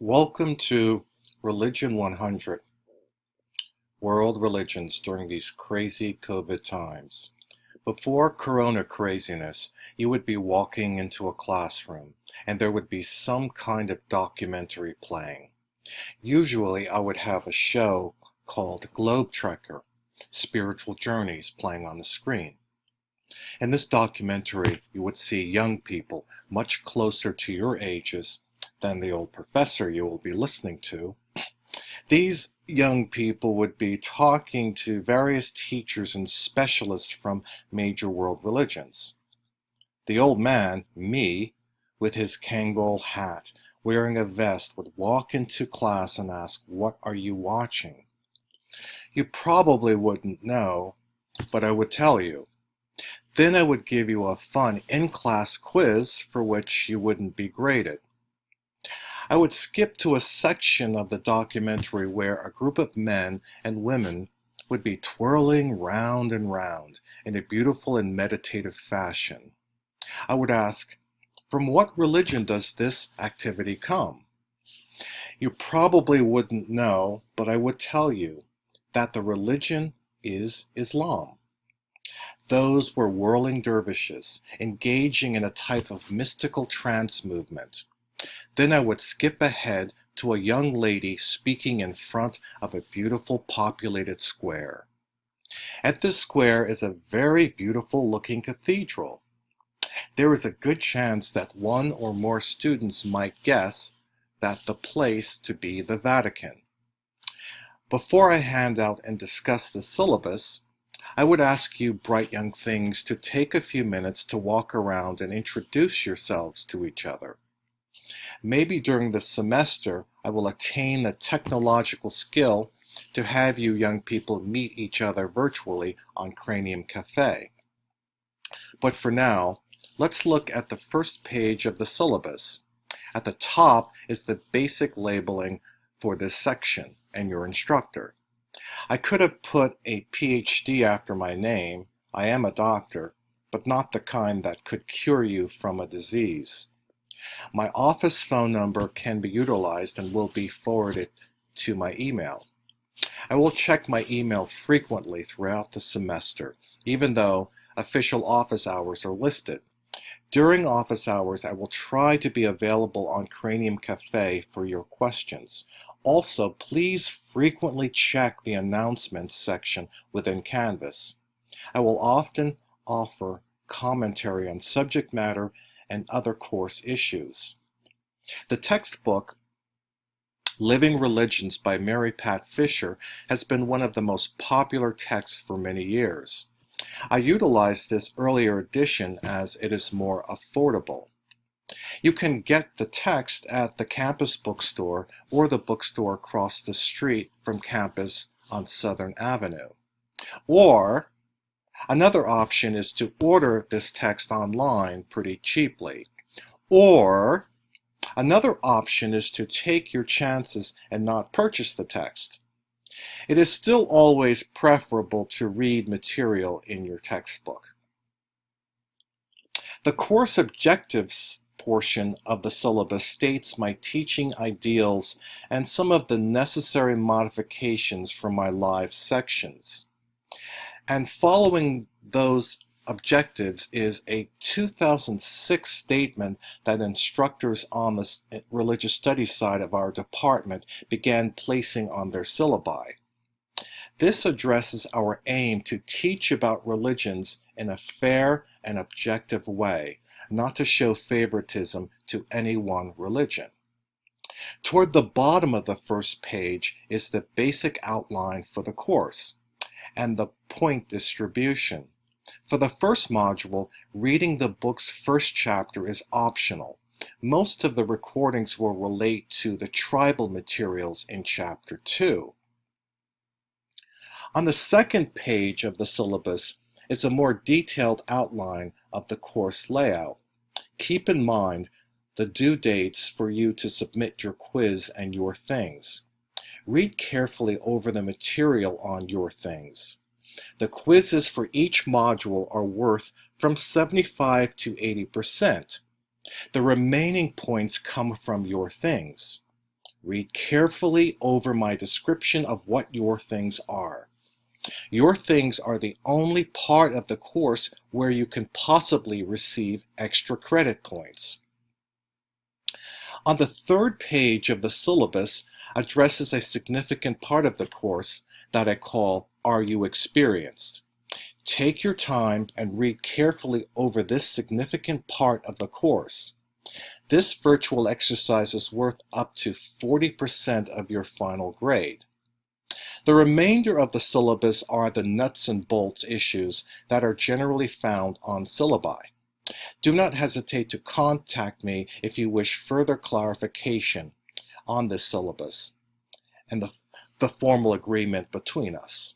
Welcome to Religion 100, World Religions during these crazy COVID times. Before Corona craziness, you would be walking into a classroom and there would be some kind of documentary playing. Usually I would have a show called Globe Trekker, Spiritual Journeys playing on the screen. In this documentary, you would see young people much closer to your ages than the old professor you will be listening to. These young people would be talking to various teachers and specialists from major world religions. The old man, me, with his Kangol hat, wearing a vest, would walk into class and ask, "What are you watching?" You probably wouldn't know, but I would tell you. Then I would give you a fun in-class quiz for which you wouldn't be graded. I would skip to a section of the documentary where a group of men and women would be twirling round and round in a beautiful and meditative fashion. I would ask, "From what religion does this activity come?" You probably wouldn't know, but I would tell you that the religion is Islam. Those were whirling dervishes, engaging in a type of mystical trance movement. Then I would skip ahead to a young lady speaking in front of a beautiful populated square. At this square is a very beautiful looking cathedral. There is a good chance that one or more students might guess that the place to be the Vatican. Before I hand out and discuss the syllabus, I would ask you bright young things to take a few minutes to walk around and introduce yourselves to each other. Maybe during the semester, I will attain the technological skill to have you young people meet each other virtually on Cranium Cafe. But for now, let's look at the first page of the syllabus. At the top is the basic labeling for this section and your instructor. I could have put a PhD after my name. I am a doctor, but not the kind that could cure you from a disease. My office phone number can be utilized and will be forwarded to my email. I will check my email frequently throughout the semester, even though official office hours are listed. During office hours, I will try to be available on Cranium Cafe for your questions. Also, please frequently check the announcements section within Canvas. I will often offer commentary on subject matter and other course issues. The textbook, Living Religions by Mary Pat Fisher, has been one of the most popular texts for many years. I utilized this earlier edition as it is more affordable. You can get the text at the campus bookstore or the bookstore across the street from campus on Southern Avenue. Or another option is to order this text online pretty cheaply. Or another option is to take your chances and not purchase the text. It is still always preferable to read material in your textbook. The course objectives portion of the syllabus states my teaching ideals and some of the necessary modifications for my live sections. And following those objectives is a 2006 statement that instructors on the religious studies side of our department began placing on their syllabi. This addresses our aim to teach about religions in a fair and objective way, not to show favoritism to any one religion. Toward the bottom of the first page is the basic outline for the course and the point distribution. For the first module, reading the book's first chapter is optional. Most of the recordings will relate to the tribal materials in chapter 2. On the second page of the syllabus is a more detailed outline of the course layout. Keep in mind the due dates for you to submit your quiz and your things. Read carefully over the material on your things. The quizzes for each module are worth from 75 to 80%. The remaining points come from your things. Read carefully over my description of what your things are. Your things are the only part of the course where you can possibly receive extra credit points. On the third page of the syllabus addresses a significant part of the course that I call Are You Experienced? Take your time and read carefully over this significant part of the course. This virtual exercise is worth up to 40% of your final grade. The remainder of the syllabus are the nuts and bolts issues that are generally found on syllabi. Do not hesitate to contact me if you wish further clarification on this syllabus and the formal agreement between us.